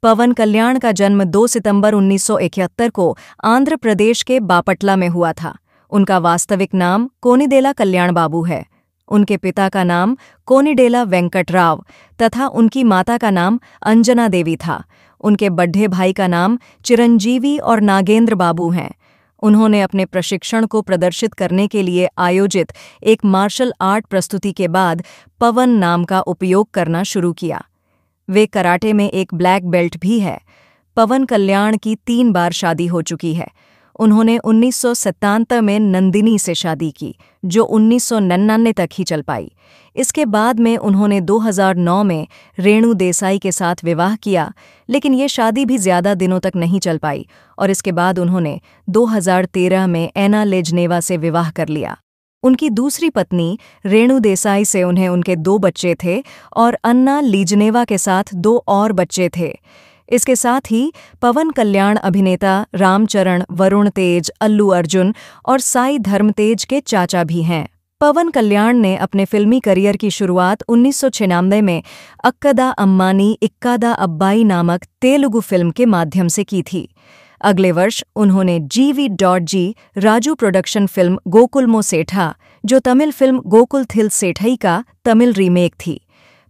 पवन कल्याण का जन्म 2 सितंबर 1971 को आंध्र प्रदेश के बापटला में हुआ था। उनका वास्तविक नाम कोनिडेला कल्याण बाबू है। उनके पिता का नाम कोनिडेला वेंकट राव तथा उनकी माता का नाम अंजना देवी था। उनके बड्ढे भाई का नाम चिरंजीवी और नागेंद्र बाबू हैं। उन्होंने अपने प्रशिक्षण को प्रदर्शित करने के लिए आयोजित एक मार्शल आर्ट प्रस्तुति के बाद पवन नाम का उपयोग करना शुरू किया। वे कराटे में एक ब्लैक बेल्ट भी है। पवन कल्याण की 3 बार शादी हो चुकी है। उन्होंने 1997 में नंदिनी से शादी की, जो 1999 तक ही चल पाई। इसके बाद में उन्होंने 2009 में रेणु देसाई के साथ विवाह किया, लेकिन ये शादी भी ज़्यादा दिनों तक नहीं चल पाई और इसके बाद उन्होंने 2013 में एना लेजनेवा से विवाह कर लिया। उनकी दूसरी पत्नी रेणु देसाई से उन्हें उनके 2 बच्चे थे और अन्ना लीजनेवा के साथ 2 और बच्चे थे। इसके साथ ही पवन कल्याण अभिनेता रामचरण, वरुण तेज, अल्लू अर्जुन और साई धर्मतेज के चाचा भी हैं। पवन कल्याण ने अपने फिल्मी करियर की शुरुआत 1996 में अक्कदा अम्मानी इक्कादा अब्बाई नामक तेलुगु फिल्म के माध्यम से की थी। अगले वर्ष उन्होंने GV.G राजू प्रोडक्शन फिल्म गोकुलमो सेठा, जो तमिल फिल्म गोकुल थिल सेठई का तमिल रीमेक थी।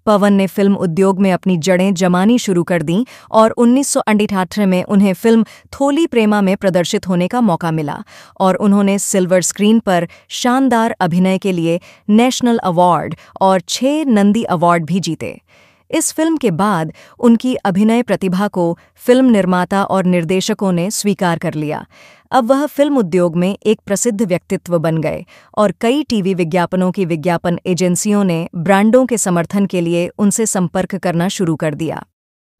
पवन ने फिल्म उद्योग में अपनी जड़ें जमानी शुरू कर दीं और 1988 में उन्हें फिल्म थोली प्रेमा में प्रदर्शित होने का मौका मिला और उन्होंने सिल्वर स्क्रीन पर शानदार अभिनय के लिए नेशनल अवार्ड और 6 नंदी अवार्ड भी जीते। इस फिल्म के बाद उनकी अभिनय प्रतिभा को फिल्म निर्माता और निर्देशकों ने स्वीकार कर लिया। अब वह फिल्म उद्योग में एक प्रसिद्ध व्यक्तित्व बन गए और कई टीवी विज्ञापनों की विज्ञापन एजेंसियों ने ब्रांडों के समर्थन के लिए उनसे संपर्क करना शुरू कर दिया।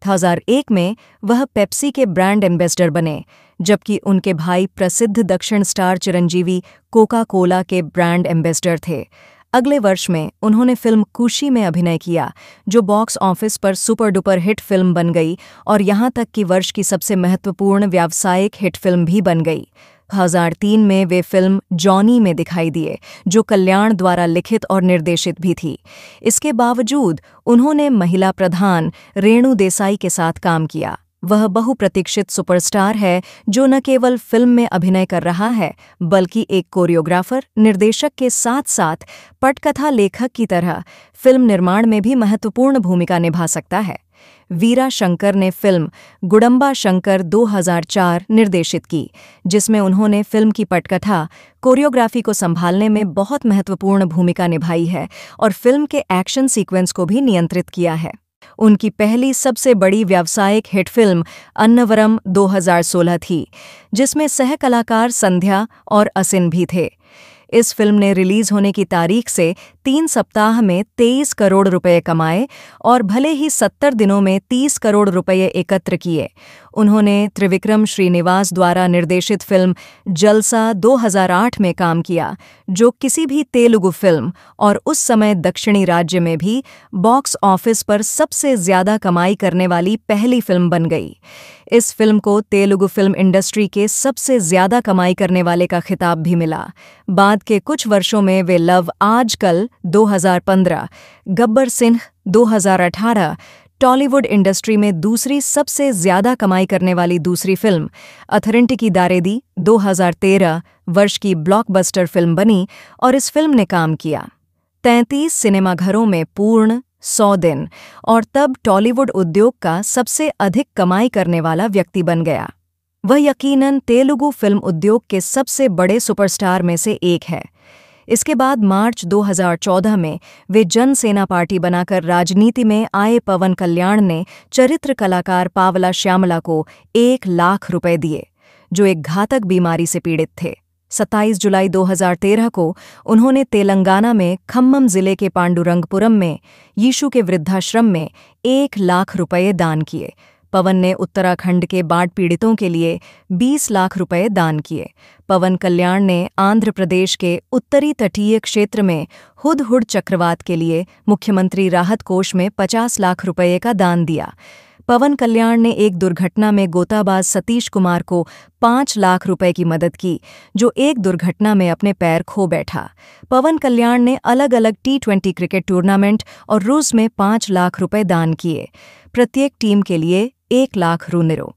2001 में वह पेप्सी के ब्रांड एम्बेसडर बने, जबकि उनके भाई प्रसिद्ध दक्षिण स्टार चिरंजीवी कोका कोला के ब्रांड एम्बेसडर थे। अगले वर्ष में उन्होंने फिल्म कुशी में अभिनय किया, जो बॉक्स ऑफिस पर सुपर डुपर हिट फिल्म बन गई और यहां तक कि वर्ष की सबसे महत्वपूर्ण व्यावसायिक हिट फिल्म भी बन गई। 2003 में वे फिल्म जॉनी में दिखाई दिए, जो कल्याण द्वारा लिखित और निर्देशित भी थी। इसके बावजूद उन्होंने महिला प्रधान रेणु देसाई के साथ काम किया। वह बहुप्रतीक्षित सुपरस्टार है जो न केवल फिल्म में अभिनय कर रहा है, बल्कि एक कोरियोग्राफर, निर्देशक के साथ साथ पटकथा लेखक की तरह फिल्म निर्माण में भी महत्वपूर्ण भूमिका निभा सकता है। वीरा शंकर ने फिल्म गुडम्बा शंकर 2004 निर्देशित की, जिसमें उन्होंने फिल्म की पटकथा, कोरियोग्राफी को संभालने में बहुत महत्वपूर्ण भूमिका निभाई है और फिल्म के एक्शन सीक्वेंस को भी नियंत्रित किया है। उनकी पहली सबसे बड़ी व्यावसायिक हिट फिल्म अन्नवरम 2016 थी, जिसमें सह कलाकार संध्या और असिन भी थे। इस फिल्म ने रिलीज होने की तारीख से 3 सप्ताह में 23 करोड़ रुपए कमाए और भले ही 70 दिनों में 30 करोड़ रुपए एकत्र किए। उन्होंने त्रिविक्रम श्रीनिवास द्वारा निर्देशित फिल्म जलसा 2008 में काम किया, जो किसी भी तेलुगु फिल्म और उस समय दक्षिणी राज्य में भी बॉक्स ऑफिस पर सबसे ज्यादा कमाई करने वाली पहली फिल्म बन गई। इस फिल्म को तेलुगु फिल्म इंडस्ट्री के सबसे ज्यादा कमाई करने वाले का खिताब भी मिला। बाद के कुछ वर्षों में वे लव आजकल 2015, गब्बर सिंह 2018, टॉलीवुड इंडस्ट्री में दूसरी सबसे ज्यादा कमाई करने वाली दूसरी फिल्म अथरंटी की दारेदी 2013 वर्ष की ब्लॉकबस्टर फिल्म बनी और इस फिल्म ने काम किया 33 सिनेमाघरों में पूर्ण 100 दिन और तब टॉलीवुड उद्योग का सबसे अधिक कमाई करने वाला व्यक्ति बन गया। वह यकीनन तेलुगु फिल्म उद्योग के सबसे बड़े सुपरस्टार में से एक है। इसके बाद मार्च 2014 में वे जनसेना पार्टी बनाकर राजनीति में आए पवन कल्याण ने चरित्र कलाकार पावला श्यामला को 1 लाख रुपए दिए, जो एक घातक बीमारी से पीड़ित थे। 27 जुलाई 2013 को उन्होंने तेलंगाना में खम्मम जिले के पांडुरंगपुरम में यीशु के वृद्धाश्रम में 1 लाख रुपए दान किए। पवन ने उत्तराखंड के बाढ़ पीड़ितों के लिए 20 लाख रुपए दान किए। पवन कल्याण ने आंध्र प्रदेश के उत्तरी तटीय क्षेत्र में हुदहुद चक्रवात के लिए मुख्यमंत्री राहत कोष में 50 लाख रुपए का दान दिया। पवन कल्याण ने एक दुर्घटना में गोताबाज सतीश कुमार को 5 लाख रुपए की मदद की, जो एक दुर्घटना में अपने पैर खो बैठा। पवन कल्याण ने अलग अलग T20 क्रिकेट टूर्नामेंट और रूस में 5 लाख रुपए दान किए। प्रत्येक टीम के लिए 1,00,000 रू।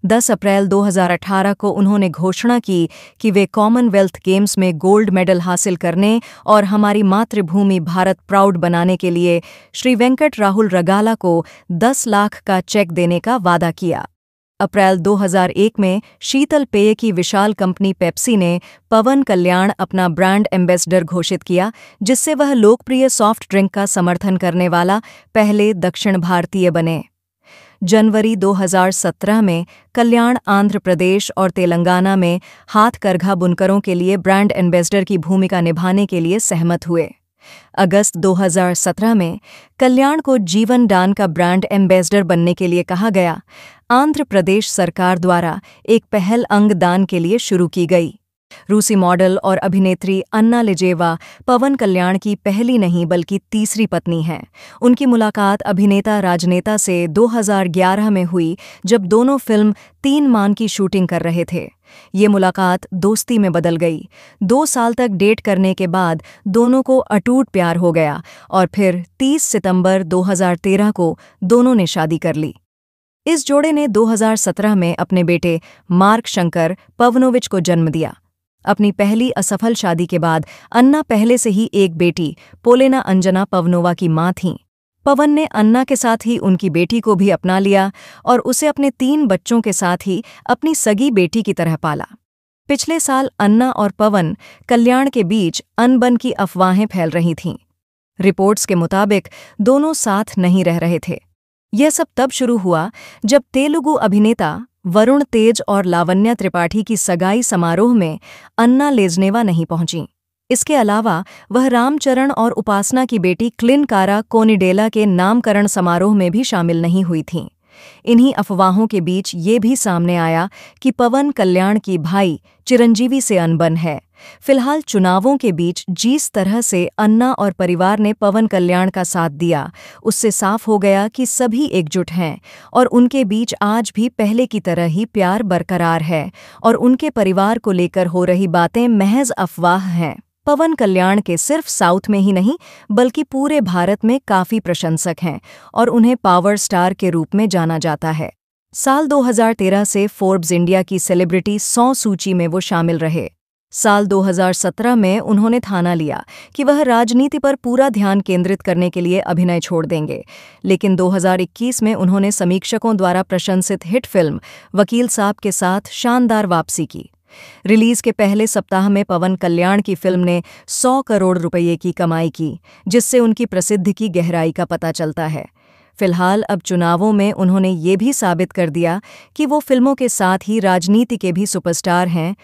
10 अप्रैल 2018 को उन्होंने घोषणा की कि वे कॉमनवेल्थ गेम्स में गोल्ड मेडल हासिल करने और हमारी मातृभूमि भारत प्राउड बनाने के लिए श्री वेंकट राहुल रगाला को 10 लाख का चेक देने का वादा किया। अप्रैल 2001 में शीतल पेय की विशाल कंपनी पेप्सी ने पवन कल्याण अपना ब्रांड एम्बेसडर घोषित किया, जिससे वह लोकप्रिय सॉफ्ट ड्रिंक का समर्थन करने वाला पहले दक्षिण भारतीय बने। जनवरी 2017 में कल्याण आंध्र प्रदेश और तेलंगाना में हाथकरघा बुनकरों के लिए ब्रांड एम्बेसडर की भूमिका निभाने के लिए सहमत हुए। अगस्त 2017 में कल्याण को जीवन दान का ब्रांड एम्बेसडर बनने के लिए कहा गया। आंध्र प्रदेश सरकार द्वारा एक पहल अंग दान के लिए शुरू की गई। रूसी मॉडल और अभिनेत्री अन्ना लिजेवा पवन कल्याण की पहली नहीं बल्कि तीसरी पत्नी हैं। उनकी मुलाकात अभिनेता राजनेता से 2011 में हुई, जब दोनों फिल्म 3 मान की शूटिंग कर रहे थे। ये मुलाकात दोस्ती में बदल गई। 2 साल तक डेट करने के बाद दोनों को अटूट प्यार हो गया और फिर 30 सितंबर 2013 को दोनों ने शादी कर ली। इस जोड़े ने 2017 में अपने बेटे मार्क शंकर पवनोविच को जन्म दिया। अपनी पहली असफल शादी के बाद अन्ना पहले से ही एक बेटी पोलेना अंजना पवनोवा की मां थीं। पवन ने अन्ना के साथ ही उनकी बेटी को भी अपना लिया और उसे अपने 3 बच्चों के साथ ही अपनी सगी बेटी की तरह पाला। पिछले साल अन्ना और पवन कल्याण के बीच अनबन की अफवाहें फैल रही थीं। रिपोर्ट्स के मुताबिक दोनों साथ नहीं रह रहे थे। यह सब तब शुरू हुआ जब तेलुगु अभिनेता वरुण तेज और लावण्या त्रिपाठी की सगाई समारोह में अन्ना लेजनेवा नहीं पहुंची। इसके अलावा वह रामचरण और उपासना की बेटी क्लिनकारा कोनिडेला के नामकरण समारोह में भी शामिल नहीं हुई थीं। इन्हीं अफवाहों के बीच ये भी सामने आया कि पवन कल्याण की भाई चिरंजीवी से अनबन है। फिलहाल चुनावों के बीच जिस तरह से अन्ना और परिवार ने पवन कल्याण का साथ दिया, उससे साफ हो गया कि सभी एकजुट हैं और उनके बीच आज भी पहले की तरह ही प्यार बरकरार है और उनके परिवार को लेकर हो रही बातें महज अफवाह हैं। पवन कल्याण के सिर्फ साउथ में ही नहीं बल्कि पूरे भारत में काफ़ी प्रशंसक हैं और उन्हें पावर स्टार के रूप में जाना जाता है। साल 2013 से फोर्ब्स इंडिया की सेलिब्रिटी 100 सूची में वो शामिल रहे। साल 2017 में उन्होंने ठाना लिया कि वह राजनीति पर पूरा ध्यान केंद्रित करने के लिए अभिनय छोड़ देंगे, लेकिन 2021 में उन्होंने समीक्षकों द्वारा प्रशंसित हिट फिल्म वकील साहब के साथ शानदार वापसी की। रिलीज के पहले सप्ताह में पवन कल्याण की फिल्म ने 100 करोड़ रुपये की कमाई की, जिससे उनकी प्रसिद्धि की गहराई का पता चलता है। फिलहाल अब चुनावों में उन्होंने ये भी साबित कर दिया कि वो फिल्मों के साथ ही राजनीति के भी सुपरस्टार हैं।